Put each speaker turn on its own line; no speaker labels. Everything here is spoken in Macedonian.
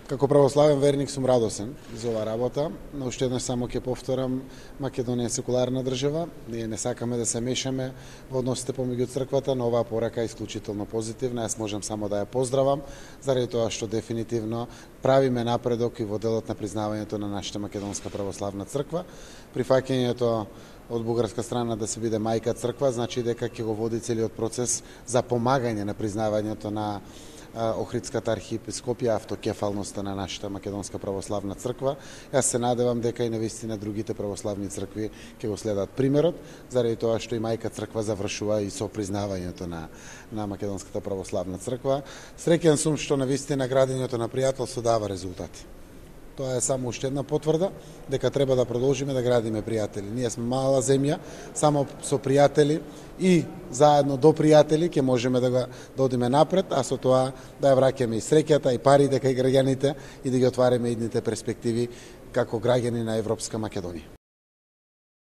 Како православен верник сум радосен за оваа работа, но уште еднаш само ќе повторам, Македонија е секуларна држава, ние не сакаме да се мешаме во односите помеѓу црквата, но оваа порака е исклучително позитивна, јас можам само да ја поздравам, заради тоа што дефинитивно правиме напредок и во делот на признавањето на нашата Македонска православна црква. Прифаќањето од бугарска страна да се биде мајка црква, значи дека ќе го води целиот процес за помагање на признавањето на Охридската архиепископија, автокефалноста на нашата Македонска православна црква. Јас се надевам дека и навистина другите православни цркви ќе го следат примерот, заради тоа што и мајка црква завршува и со признавањето на Македонската православна црква. Среќен сум што навистина градењето на пријателство дава резултати. Тоа е само уште една потврда дека треба да продолжиме да градиме пријатели. Ние сме мала земја, само со пријатели и заедно до пријатели ќе можеме да одиме напред, а со тоа да ја враќаме и среќата и парите кај граѓаните и да ги отвараме идните перспективи како граѓани на Европска Македонија.